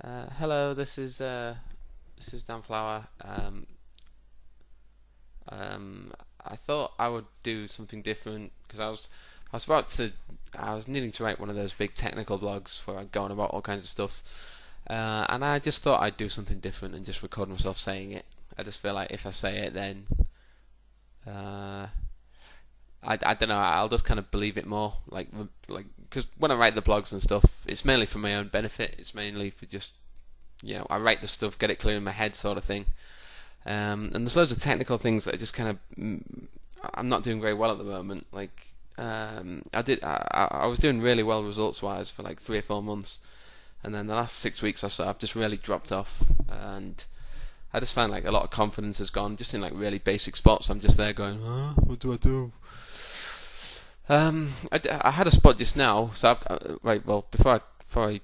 Hello, this is Dan Flower. I thought I would do something different because I was needing to write one of those big technical blogs where I go on about all kinds of stuff, and I just thought I'd do something different and just record myself saying it. I just feel like if I say it, then uh, I don't know. I'll just kind of believe it more, like because when I write the blogs and stuff, it's mainly for my own benefit. It's mainly for just I write the stuff, get it clear in my head, sort of thing. And there's loads of technical things that are just kind of I'm not doing very well at the moment. I was doing really well results wise for like 3 or 4 months, and then the last 6 weeks or so I've just really dropped off, and I just find like a lot of confidence has gone just in like really basic spots. I'm just there going, what do I do? I had a spot just now, so right. Well, before I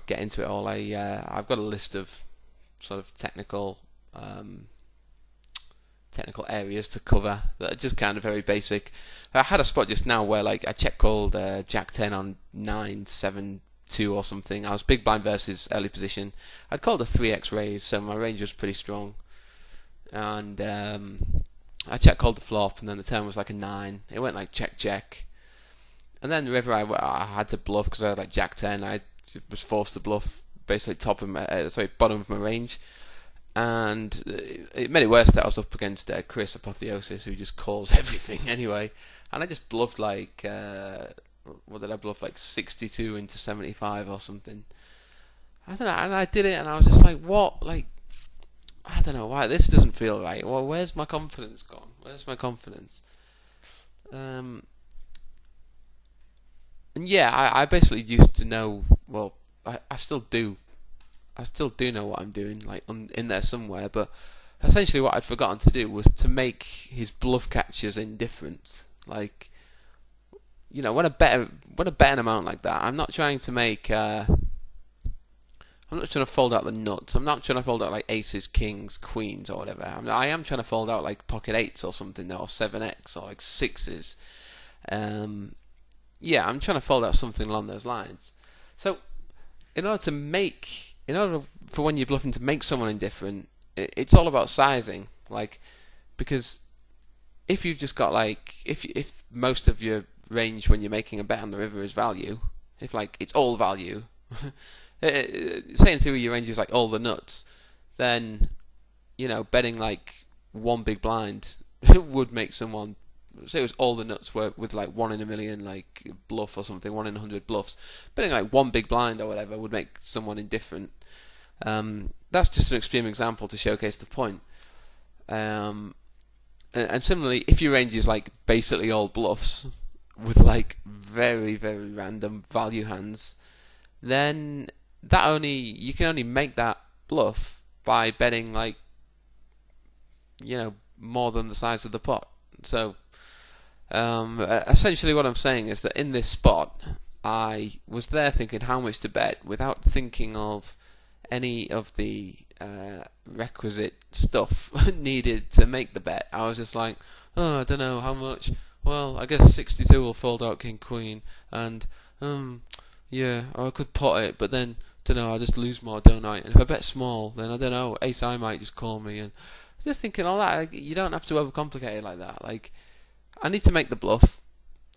get into it all, I've got a list of sort of technical areas to cover that are just kind of very basic. I had a spot just now where like I check called Jack 10 on 972 or something. I was big blind versus early position. I'd called a 3x raise, so my range was pretty strong. And I check called the flop, and then the turn was like a 9. It went like check check. And then the river I had to bluff because I had like Jack 10. I was forced to bluff basically bottom of my range, and it made it worse that I was up against Chris Apotheosis, who just calls everything anyway. And I just bluffed like what did I bluff, like 62 into 75 or something. I don't know, and I did it, and I was just like, what? Like, I don't know why this doesn't feel right. Well, where's my confidence gone? Where's my confidence? Um, and yeah, I basically used to know. Well, I still do. I still do know what I'm doing, like in there somewhere. But essentially, what I'd forgotten to do was to make his bluff catchers indifferent. Like, when I bet an amount like that, I'm not trying to make. I'm not trying to fold out the nuts. I'm not trying to fold out like aces, kings, queens, or whatever. I am trying to fold out like pocket eights or something, or 7x, or like sixes. Um, yeah, I'm trying to fold out something along those lines. So, in order for when you're bluffing to make someone indifferent, it's all about sizing. Like, because if you've just got like, if most of your range when you're making a bet on the river is value, if like it's all value, say in theory your range is like all the nuts, then betting like one big blind would make someone, say it was all the nuts were with like 1 in 1 million like bluff or something, 1 in 100 bluffs. Betting like one big blind or whatever would make someone indifferent. That's just an extreme example to showcase the point. Um, and similarly, if your range is like basically all bluffs with like very very random value hands, then that only you can only make that bluff by betting like more than the size of the pot. So essentially, what I'm saying is that in this spot, I was there thinking how much to bet without thinking of any of the requisite stuff needed to make the bet. I was just like, oh, I don't know how much. Well, I guess 62 will fold out king queen, and yeah, I could pot it, but then don't know. I just lose more, don't I? And if I bet small, then I don't know. Ace I might just call me, and just thinking all that. Like, you don't have to overcomplicate it like that. Like, I need to make the bluff.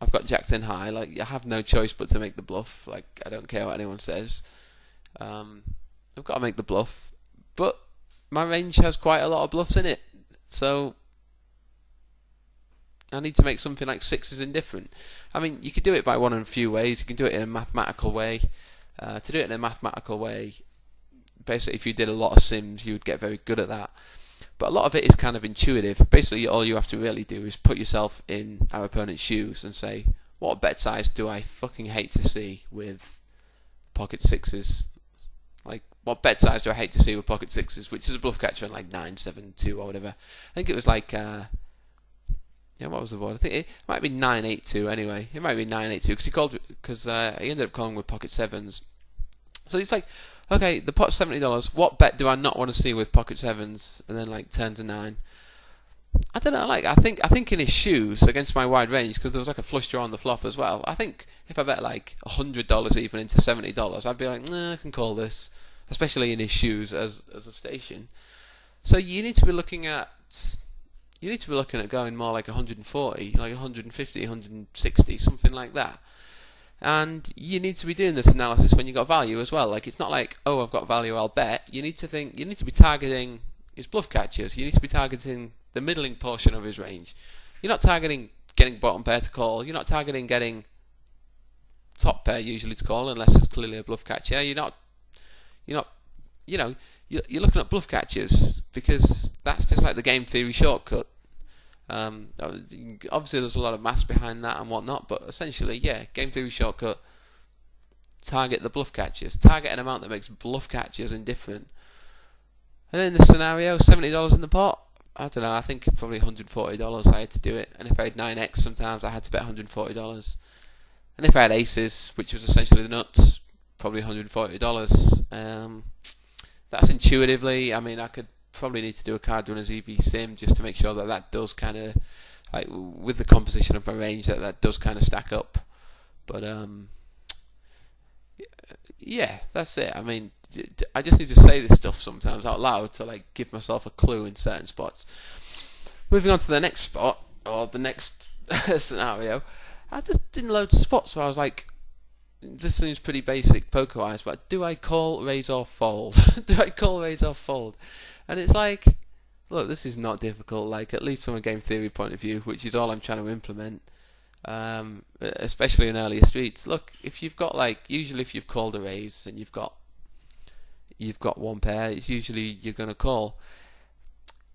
I've got Jack 10 high. Like, I have no choice but to make the bluff. Like, I don't care what anyone says. Um, I've got to make the bluff, but my range has quite a lot of bluffs in it, so I need to make something like sixes indifferent. I mean, you could do it by one of a few ways. You can do it in a mathematical way. To do it in a mathematical way, basically, if you did a lot of sims, you would get very good at that. But a lot of it is kind of intuitive. Basically, all you have to really do is put yourself in our opponent's shoes and say, what bet size do I fucking hate to see with pocket sixes? Like, what bet size do I hate to see with pocket sixes, which is a bluff catcher on like 972 or whatever. I think it was like, yeah, what was the board? I think it might be 982 anyway. It might be 982 because he ended up calling with pocket sevens. So it's like, okay, the pot's $70. What bet do I not want to see with pocket sevens and then like turn to 9? I don't know. Like, I think in his shoes against my wide range, because there was like a flush draw on the flop as well. I think if I bet like $100 even into $70, I'd be like, nah, I can call this. especially in his shoes as a station. So you need to be looking at going more like 140, like 150, 160, something like that. And you need to be doing this analysis when you got value as well. Like, it's not like, oh, I've got value, I'll bet. You need to be targeting his bluff catchers. You need to be targeting the middling portion of his range. You're not targeting getting bottom pair to call. You're not targeting getting top pair usually to call unless it's clearly a bluff catcher. You're looking at bluff catchers because that's just like the game theory shortcut. Obviously there's a lot of maths behind that and whatnot, but essentially, yeah, game theory shortcut. Target the bluff catchers. Target an amount that makes bluff catchers indifferent. And in this scenario, $70 in the pot. I don't know. I think probably $140 I had to do it. And if I had 9x, sometimes I had to bet $140. And if I had aces, which was essentially the nuts, probably $140. That's intuitively. I mean, I could probably need to do a card runner's EV sim just to make sure that does kind of, like, with the composition of my range, that does kind of stack up. But yeah, that's it. I mean, I just need to say this stuff sometimes out loud to like give myself a clue in certain spots. Moving on to the next spot or the next scenario, I just did loads of spots where I was like, this seems pretty basic poker-wise, but do I call, raise or fold? Do I call, raise or fold? And it's like, look, this is not difficult. Like, at least from a game theory point of view, which is all I'm trying to implement. Especially in earlier streets. Look, if you've got usually if you've called a raise and you've got one pair, it's usually you're going to call.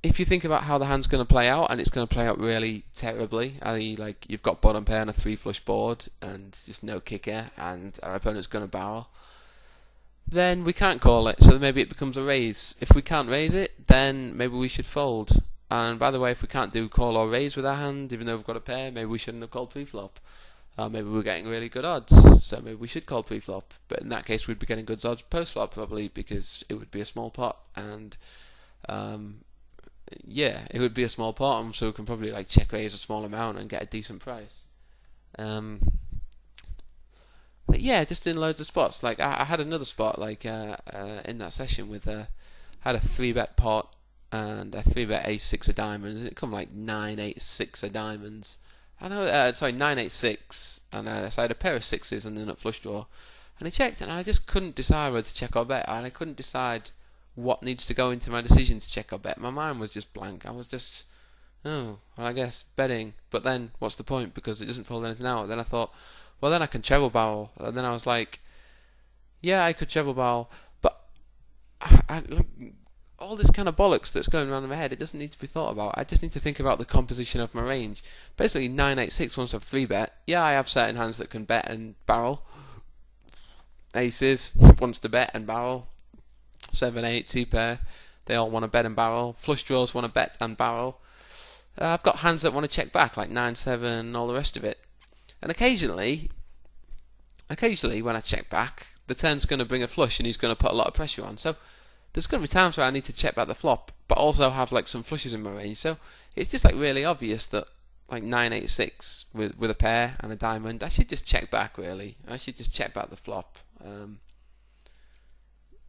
If you think about how the hand's going to play out, and it's going to play out really terribly, i.e. like you've got bottom pair on a 3 flush board and just no kicker, and our opponent's going to barrel, then we can't call it. So maybe it becomes a raise. If we can't raise it, then maybe we should fold. And by the way, if we can't do call or raise with our hand, even though we've got a pair, maybe we shouldn't have called pre-flop. Maybe we're getting really good odds, so maybe we should call pre-flop. But in that case, we'd be getting good odds post-flop probably, because it would be a small pot, and yeah, it would be a small pot, so we can probably like check raise a small amount and get a decent price. But yeah, just in loads of spots. Like I had another spot like in that session with had a 3-bet pot and a 3-bet ace-6 of diamonds, and it come like 9-8-6 of diamonds. I know, 9-8-6, and so I had a pair of sixes and then a flush draw, and I checked, and I just couldn't decide whether to check or bet, and I couldn't decide what needs to go into my decision to check or bet. My mind was just blank. I was just, oh, well, I guess betting, but then what's the point, because it doesn't fold anything out. Then I thought, well, then I can treble barrel, and then I was like, yeah, I could treble barrel, but all this kind of bollocks that's going around in my head, it doesn't need to be thought about. I just need to think about the composition of my range. Basically, 9-8-6 wants to have 3-bet. Yeah, I have certain hands that can bet and barrel. Aces wants to bet and barrel. 7-8, 2-pair, they all want to bet and barrel. Flush draws want to bet and barrel. I've got hands that want to check back, like 9-7, all the rest of it. And occasionally when I check back, the turn's going to bring a flush and he's going to put a lot of pressure on. So there's going to be times where I need to check back the flop, but also have like some flushes in my range. So it's just like really obvious that like 9-8-6 with a pair and a diamond, I should just check back really. I should just check back the flop.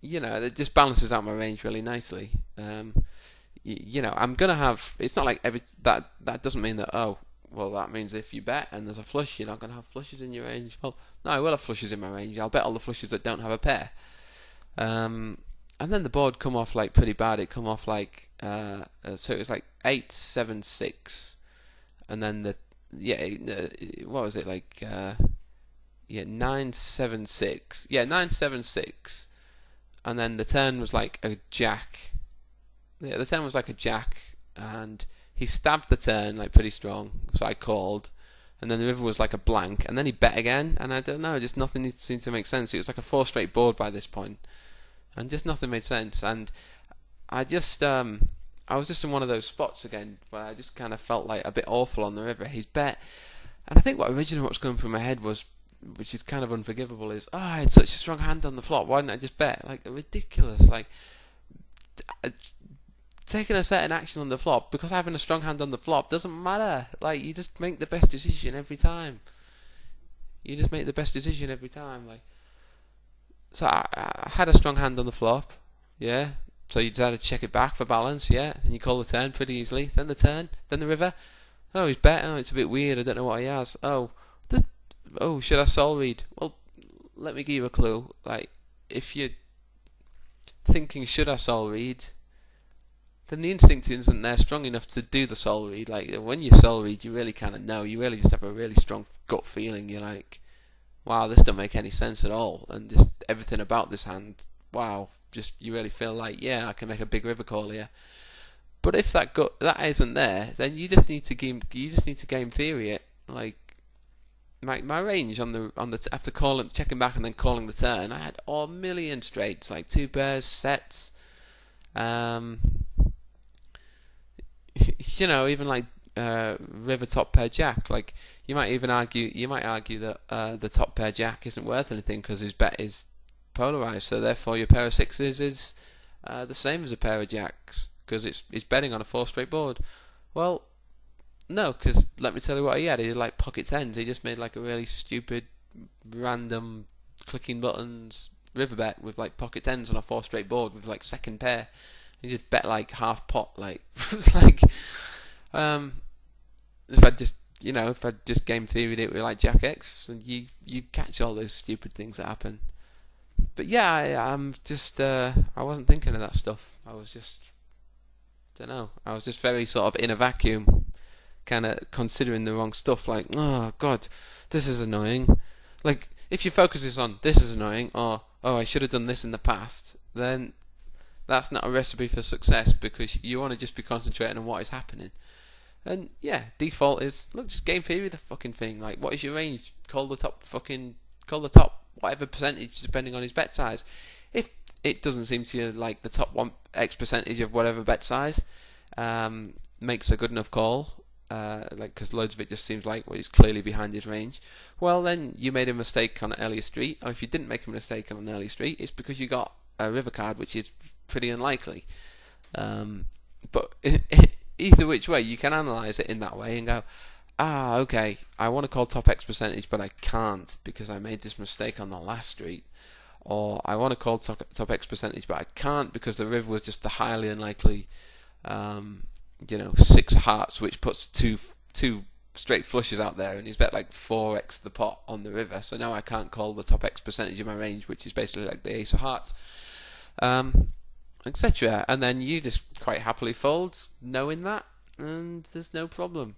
It just balances out my range really nicely. I'm gonna have. It's not like that doesn't mean that. Oh, well, that means if you bet and there's a flush, you're not gonna have flushes in your range. Well, no, I will have flushes in my range. I'll bet all the flushes that don't have a pair. And then the board come off like pretty bad. It come off like so it was like 8-7-6, and then what was it like 9-7-6. Yeah, 9-7-6. And then the turn was like a jack. Yeah, the turn was like a jack, and he stabbed the turn like pretty strong, so I called. And then the river was like a blank, and then he bet again, and I don't know, just nothing seemed to make sense. It was like a 4 straight board by this point, and just nothing made sense. And I was just in one of those spots again where I just kind of felt like a bit awful on the river. He's bet, and I think what was going through my head was, which is kind of unforgivable, is, oh, I had such a strong hand on the flop, why didn't I just bet? Like, ridiculous. Like, taking a certain action on the flop, because having a strong hand on the flop doesn't matter. Like, you just make the best decision every time. Like, So I had a strong hand on the flop, yeah. So you decided to check it back for balance, yeah. And you call the turn pretty easily. Then the turn, then the river. Oh, he's bet. Oh, it's a bit weird. I don't know what he has. Oh, this, oh, should I soul read? Well, let me give you a clue. Like, if you're thinking, should I soul read? Then the instinct isn't there strong enough to do the soul read. Like, when you soul read, you really kind of know. You really just have a really strong gut feeling. You're like, wow, this don't make any sense at all. And just everything about this hand, wow, just you really feel like, yeah, I can make a big river call here. But if that isn't there, then you just need to game theory it. Like my range on the after checking back and then calling the turn, I had a million straights, like two pairs, sets. Um, even like river top pair jack. Like you might argue that the top pair jack isn't worth anything because his bet is polarized. So therefore, your pair of sixes is the same as a pair of jacks because it's betting on a 4 straight board. Well, no, because let me tell you what he had. He had like pocket tens. He just made like a really stupid, random clicking buttons river bet with like pocket tens on a 4 straight board with like second pair. He just bet like half pot. Like like if I just game theoried it with like Jack X, and you catch all those stupid things that happen. But yeah, I'm just I wasn't thinking of that stuff. I was just don't know. I was just very sort of in a vacuum, kind of considering the wrong stuff. Like, oh god, this is annoying. Like if your focus is on this is annoying, or oh I should have done this in the past, then that's not a recipe for success because you want to just be concentrating on what is happening. And yeah, default is look, just game theory the fucking thing. Like, what is your range? Call the top whatever percentage depending on his bet size. If it doesn't seem to you like the top one X percentage of whatever bet size makes a good enough call, because loads of it just seems like he's clearly behind his range. Well, then you made a mistake on an earlier street, or if you didn't make a mistake on an earlier street, it's because you got a river card, which is pretty unlikely. But either which way, you can analyse it in that way and go, okay, I want to call top X percentage, but I can't because I made this mistake on the last street. Or I want to call top X percentage, but I can't because the river was just the highly unlikely, 6 hearts, which puts two straight flushes out there, and he's bet like 4x the pot on the river. So now I can't call the top X percentage of my range, which is basically like the ace of hearts, etc. And then you just quite happily fold, knowing that, and there's no problem.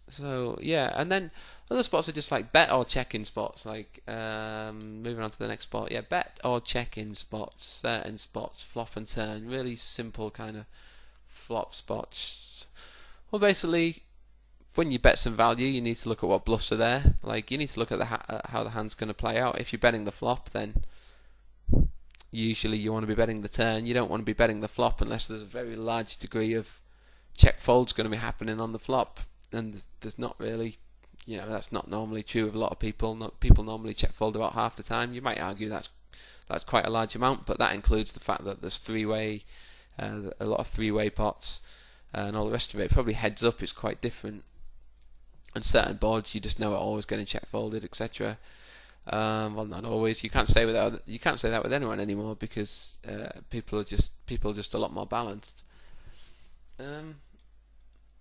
So yeah, and then other spots are just like bet or check-in spots. Like moving on to the next spot, yeah, bet or check-in spots, certain spots, flop and turn, really simple kind of flop spots. Well, basically, when you bet some value, you need to look at what bluffs are there. Like you need to look at how the hand's going to play out. If you're betting the flop, then usually you want to be betting the turn. You don't want to be betting the flop unless there's a very large degree of check fold's going to be happening on the flop. And there's not really, that's not normally true of a lot of people. People normally check fold about half the time. You might argue that's quite a large amount, but that includes the fact that there's a lot of three-way pots, and all the rest of it. Probably heads up is quite different. And certain boards, you just know are always getting check folded, etc. Well, not always. You can't say that with anyone anymore because people are just a lot more balanced.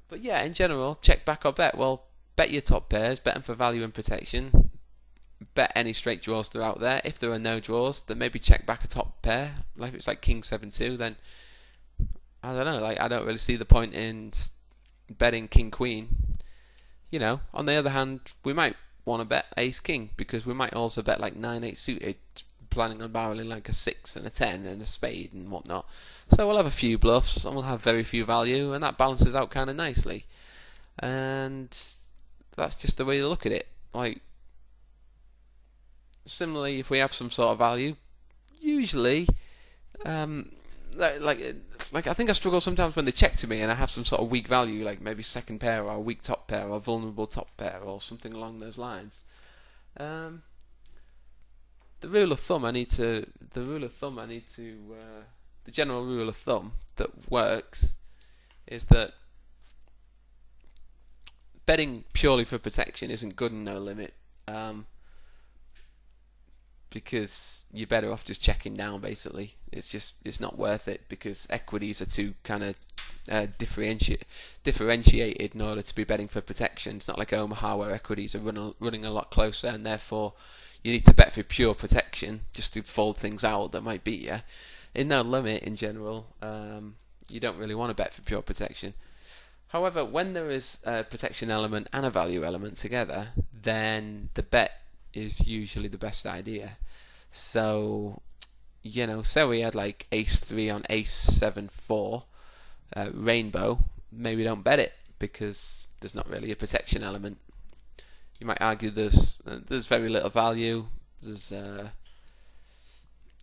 But yeah, in general, check back or bet. Well, bet your top pairs, bet them for value and protection. Bet any straight draws that are out there. If there are no draws, then maybe check back a top pair. Like if it's like King 7-2, then I don't know. Like I don't really see the point in betting King Queen. On the other hand, we might want to bet Ace King because we might also bet like 9-8 suited, planning on barreling like a 6 and a 10 and a spade and whatnot. So we'll have a few bluffs and we'll have very few value, and that balances out kind of nicely. And that's just the way to look at it. Like similarly, if we have some sort of value, usually, like I think I struggle sometimes when they check to me and I have some sort of weak value, like maybe second pair or a weak top pair or vulnerable top pair or something along those lines. The general rule of thumb that works is that betting purely for protection isn't good and no limit. because you're better off just checking down. Basically, it's not worth it because equities are too kind of differentiated in order to be betting for protection. It's not like Omaha where equities are running a lot closer, and therefore you need to bet for pure protection just to fold things out that might beat you. In No Limit, in general, you don't really want to bet for pure protection. However, when there is a protection element and a value element together, then the bet is usually the best idea. So, say we had like ace 3 on ace 7 4 rainbow, maybe don't bet it because there's not really a protection element. You might argue there's very little value. There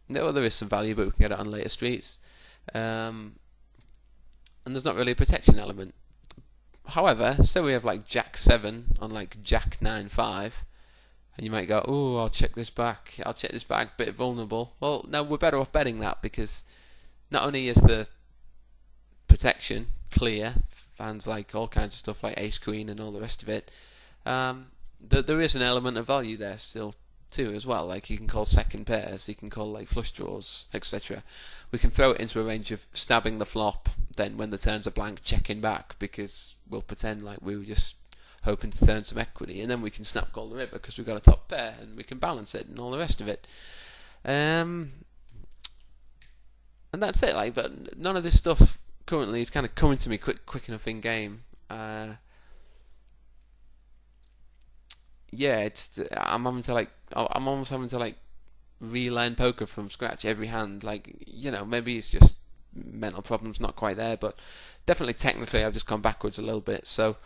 is some value, but we can get it on later streets. And there's not really a protection element. However, say we have like jack 7 on like jack 9 5, and you might go, oh, I'll check this back, bit vulnerable. Well, no, we're better off betting that because not only is the protection clear, fans like all kinds of stuff like ace queen and all the rest of it, there is an element of value there still too as well. Like you can call second pairs, you can call like flush draws, etc. We can throw it into a range of stabbing the flop, then when the turns are blank, checking back because we'll pretend like we were just hoping to turn some equity, and then we can snap call the river because we've got a top pair and we can balance it and all the rest of it. And that's it. Like, but none of this stuff currently is kind of coming to me quick enough in game. Yeah, I'm almost having to like relearn poker from scratch every hand. Like, maybe it's just mental problems not quite there, but definitely technically I've just gone backwards a little bit. So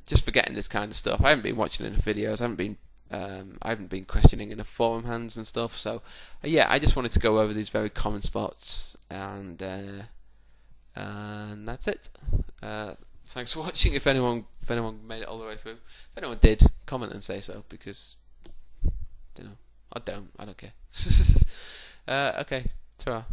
just forgetting this kind of stuff. I haven't been watching enough videos. I haven't been questioning enough forum hands and stuff. So yeah, I just wanted to go over these very common spots, and that's it. Thanks for watching. If anyone made it all the way through, if anyone did, comment and say so because I don't care. Okay, ta-ra.